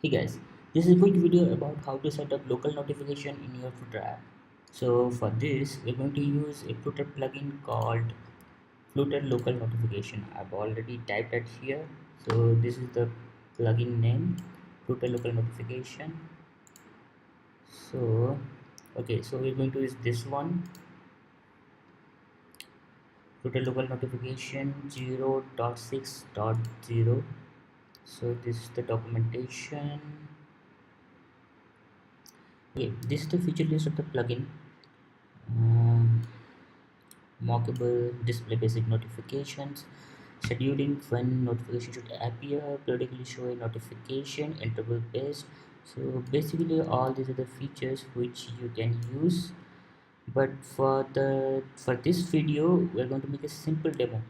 Hey guys, this is a quick video about how to set up local notification in your Flutter app. So for this, we're going to use a Flutter plugin called Flutter Local Notification. I've already typed it here. So this is the plugin name, Flutter Local Notification. So okay, so we're going to use this one, Flutter Local Notification 0.6.0. So this is the documentation. Okay, this is the feature list of the plugin. um, Mockable, display basic notifications, scheduling when notification should appear, periodically show a notification, interval based. So basically all these are the features which you can use, but for this video we're going to make a simple demo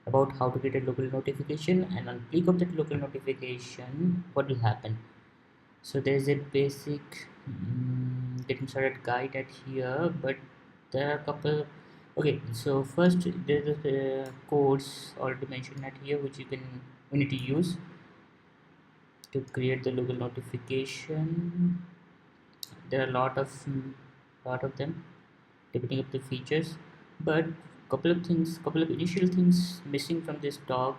about how to get a local notification, and on click of that local notification what will happen. So there's a basic getting started guide at here, but there are a couple. Okay, so first there's the codes already mentioned at here which you need to use to create the local notification. There are a lot of them depending of the features, but couple of initial things missing from this talk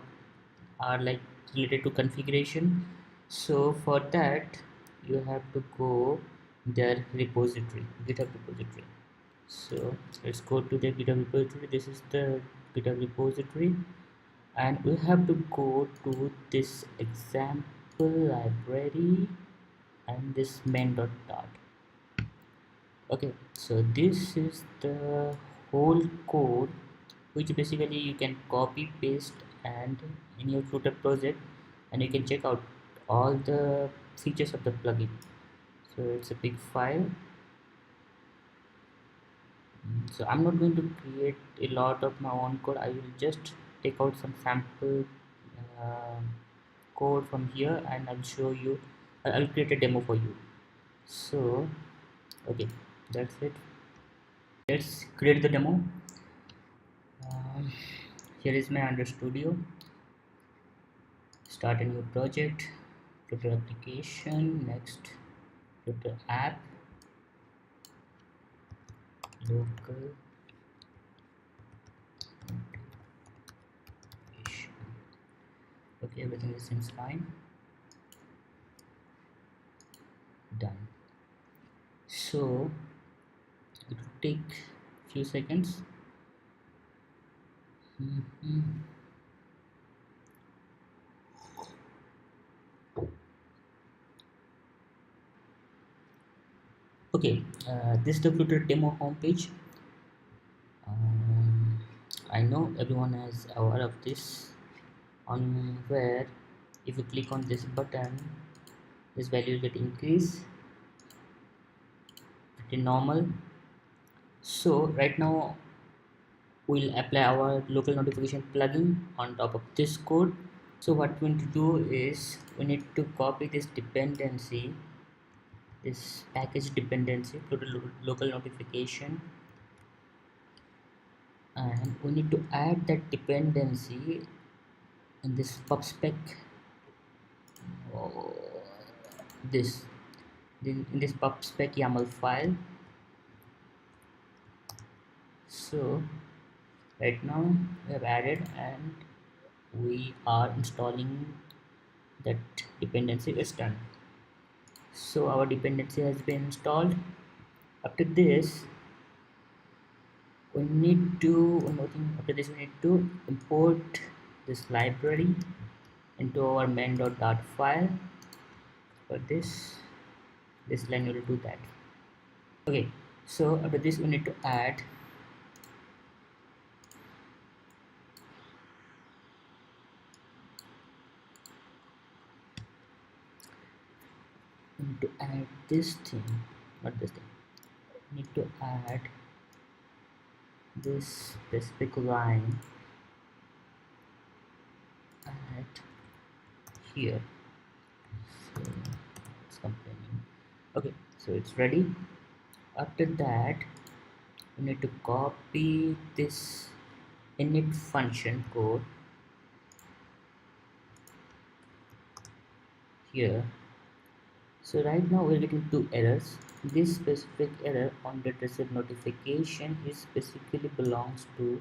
are like related to configuration. So for that you have to go their repository, GitHub repository. So let's go to the GitHub repository. This is the GitHub repository, and we have to go to this example library and this main.dart. Okay, so this is the whole code which basically you can copy paste and in your Flutter project, and you can check out all the features of the plugin. So it's a big file. So I'm not going to create a lot of my own code. I will just take out some sample uh, code from here and I'll show you. I'll create a demo for you. So okay, that's it. Let's create the demo. um, Here is my under studio. Start a new project, Flutter application, next Flutter app, local notification. Okay, everything seems fine. Done. So it will take few seconds. Mhm. Okay, this is the Flutter demo homepage. um, I know everyone is aware of this, on where if you click on this button this value will get increased, pretty normal. So right now we'll apply our local notification plugin on top of this code. So what we need to do is we need to copy this dependency, this package dependency to the local notification, and we need to add that dependency in this pubspec, oh, this in this pubspec YAML file. So right now we have added and we are installing that dependency is done. So our dependency has been installed. After this we need to one more thing. After this we need to import this library into our main.dart file. For this line we will do that. Okay, so after this we need to add this thing, not this thing. We need to add this specific line at here. So it's complaining. Okay, so it's ready. After that we need to copy this init function code here So right now we're getting two errors. This specific error on that receive notification is basically belongs to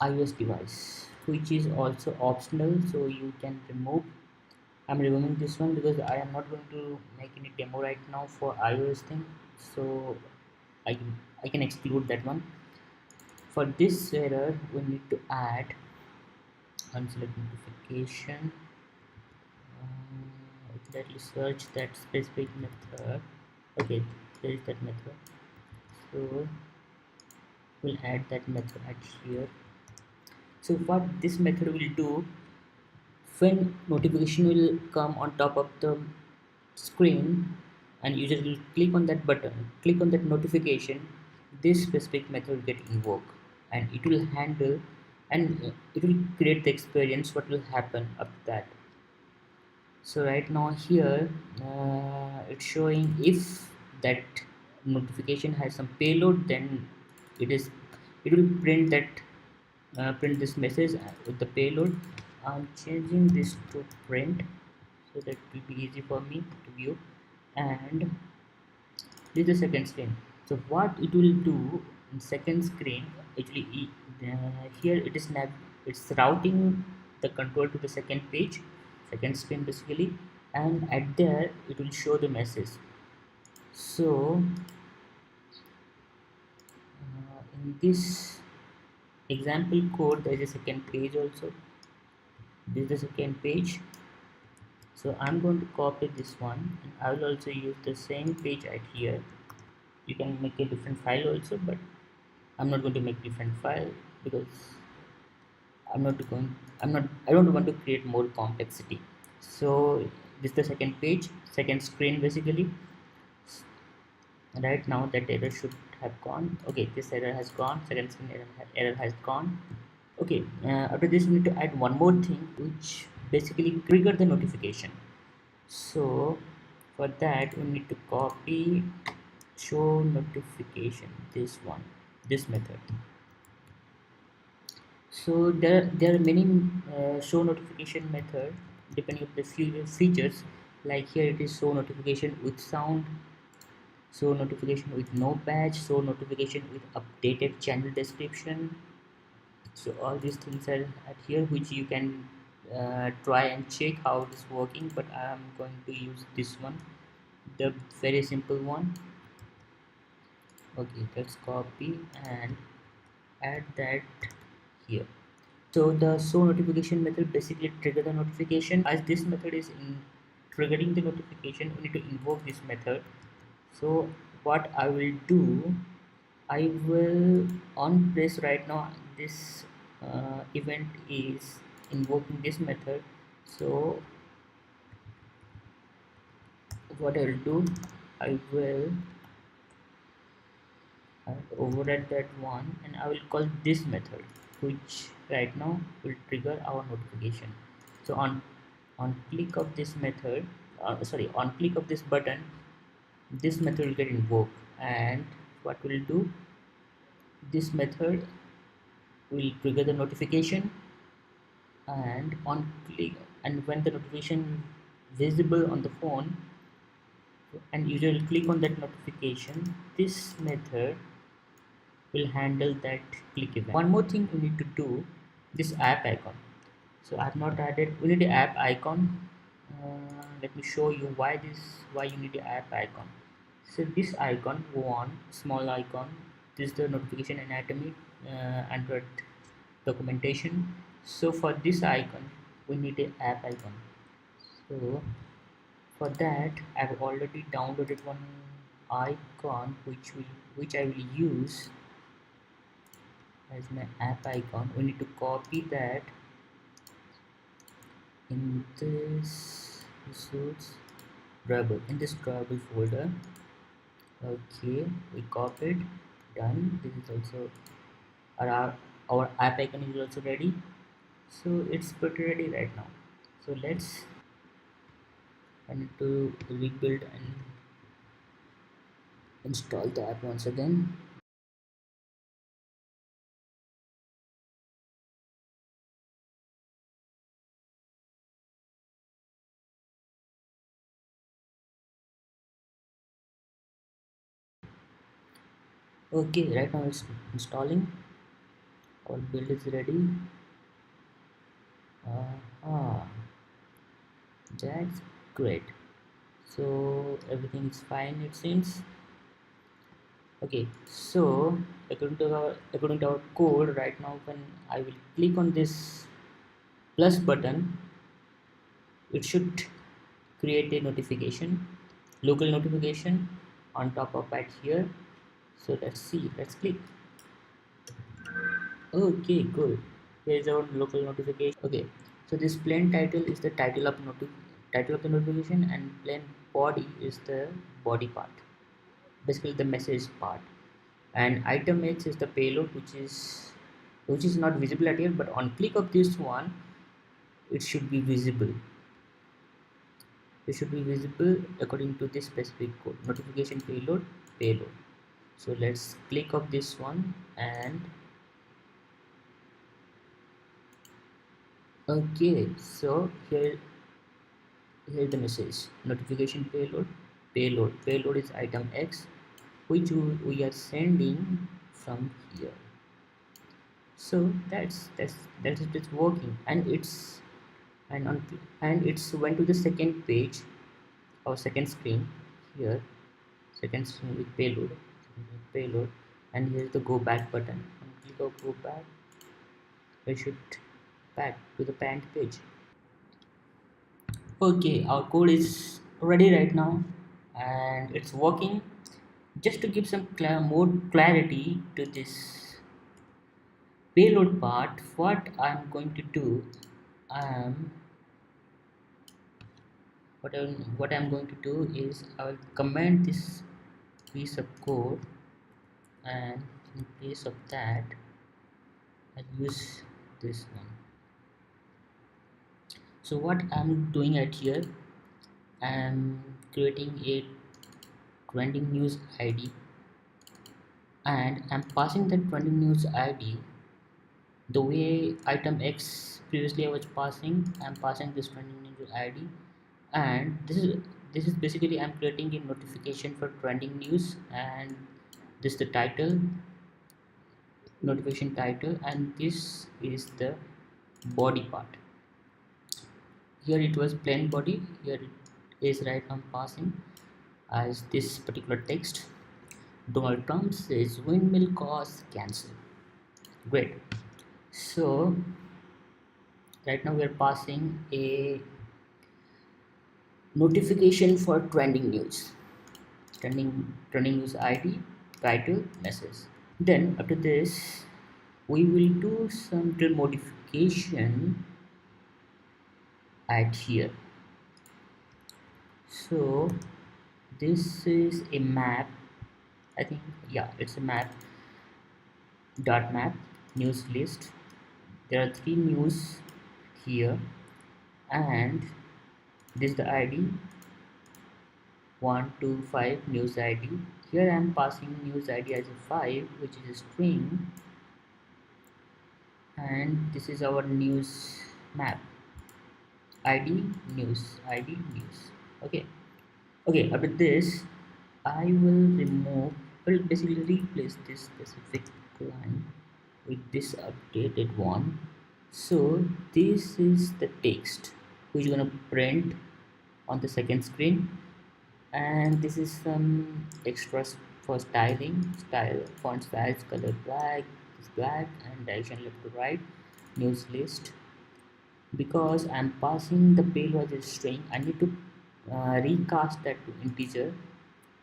iOS device, which is also optional, so you can remove. I'm removing this one because I am not going to make any demo right now for iOS thing, so I can exclude that one. For this error, we need to add unselect notification. Let's search that specific method. Okay, there is that method. So we'll add that method at here. So what this method will do, when notification will come on top of the screen and user will click on that button, click on that notification, this specific method will get invoked and it will handle, and it will create the experience what will happen after that. So right now here it's showing if that notification has some payload, then it will print that print this message with the payload. I'm changing this to print so that it will be easy for me to view. And this is the second screen. So what it will do in second screen, actually here it is it's routing the control to the second page, second screen basically, and at there it will show the message. So in this example code there is a second page also. This is the second page. So I'm going to copy this one and I will also use the same page right here. You can make a different file also, but I'm not going to make different file because I don't want to create more complexity. So this is the second page, second screen basically. Right now that error should have gone. Okay, this error has gone, second screen error has gone. Okay, after this we need to add one more thing which basically trigger the notification. So for that we need to copy show notification, this one, this method. So there are many show notification method depending on the few features. Like here it is show notification with sound, show notification with no badge, show notification with updated channel description. So all these things are at here which you can try and check how it is working, but I am going to use this one, the very simple one. Okay, let's copy and add that here. So the show notification method basically trigger the notification. As this method is in triggering the notification, we need to invoke this method. So what I will do, I will on press right now. This event is invoking this method. So what I will do, I will override that one and I will call this method, which right now will trigger our notification. So on click of this method, sorry, on click of this button, this method will get invoked, and what we'll do, this method will trigger the notification, and on click, and when the notification visible on the phone and user will click on that notification, this method will handle that click event. One more thing we need to do, this app icon. So I have not added, we need the app icon. Let me show you why you need the app icon. So this icon, one small icon, this is the notification anatomy, Android documentation. So for this icon we need a app icon. So for that I've already downloaded one icon which I will use as my app icon. We need to copy that in this resource drawable, in this drawable folder. Okay, we copied, done. This is also our app icon is also ready, so it's pretty ready right now. So I need to rebuild and install the app once again. Okay, right now it's installing. Our build is ready. Ah, that's great. So everything is fine, it seems. Okay, so according to our code right now, when I will click on this plus button, it should create a notification, local notification on top of that here. So let's see, let's click. Okay, cool. Here is our local notification. Okay, so this plain title is the title of the notification, and plain body is the body part, basically the message part. And item X is the payload, which is not visible at here, but on click of this one, it should be visible. It should be visible according to this specific code, notification payload. So let's click of this one, and okay, so here the message, notification payload is item X, which we are sending from here. So that's it's working, and it's went to the second page or second screen here, second screen with payload, and here's the go back button. On click of go back, it should back to the parent page. Okay, our code is ready right now, and it's working. Just to give some more clarity to this payload part, what I'm going to do, um, what I'm going to do is I will comment this piece of code, and in place of that I'll use this one. So what I'm doing at here, I'm creating a trending news ID, and I'm passing that trending news ID the way item X previously I was passing. I'm passing this trending news ID, and this is basically I'm creating a notification for trending news, and this is the title, notification title, and this is the body part. Here it was plain body, here it is right now passing as this particular text. Donald Trump says windmill costs cancel. Great. So right now we are passing a notification for trending news, trending news ID, title, message. Then after this we will do some little modification at here. So this is a map, I think. Yeah, it's a map, dot map, news list. There are three news here, and this is the ID 125 news ID. Here I am passing news ID as a 5, which is a string, and this is our news map, ID news. Okay, okay. After this, I will basically replace this specific line with this updated one. So this is the text which is gonna print on the second screen, and this is some extras for style, font size, color black is black, and direction left to right, news list. Because I'm passing the payload as a string, I need to recast that to integer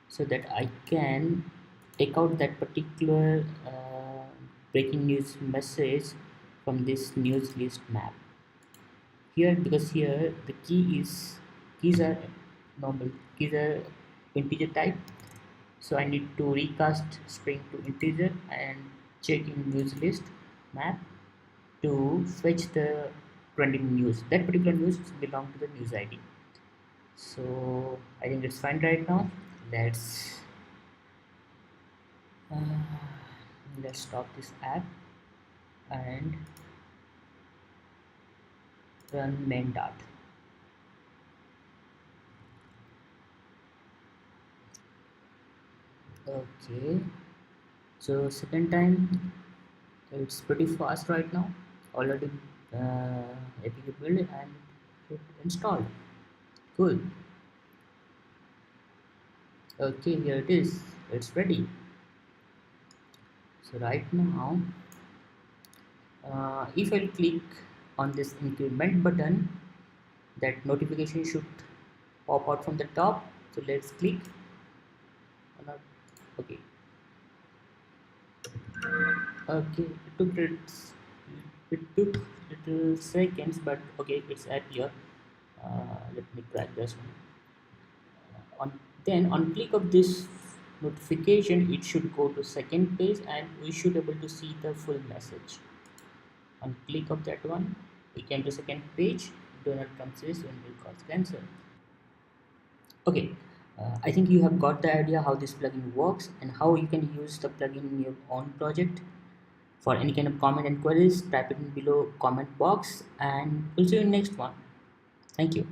so that I can take out that particular breaking news message from this news list map here. Because here the keys are normal, keys are integer type, so I need to recast string to integer and check in news list map to fetch the trending news. That particular news belong to the news ID. So I think it's fine right now. Uh, let's stop this app and run main dart. Okay, So second time, it's pretty fast right now. Already APK built and it installed. Cool. Okay, here it is. It's ready. So right now, if I click on this increment button, that notification should pop out from the top. So let's click on a, okay. Okay, it took little seconds, but okay, it's appear. Let me try this one. On then on click of this notification, it should go to second page, and we should able to see the full message. On click of that one, we came to second page. Do not consist and will cause cancer. Okay, I think you have got the idea how this plugin works and how you can use the plugin in your own project. For any kind of comment and queries, type it in below comment box, and we'll see you in next one. Thank you.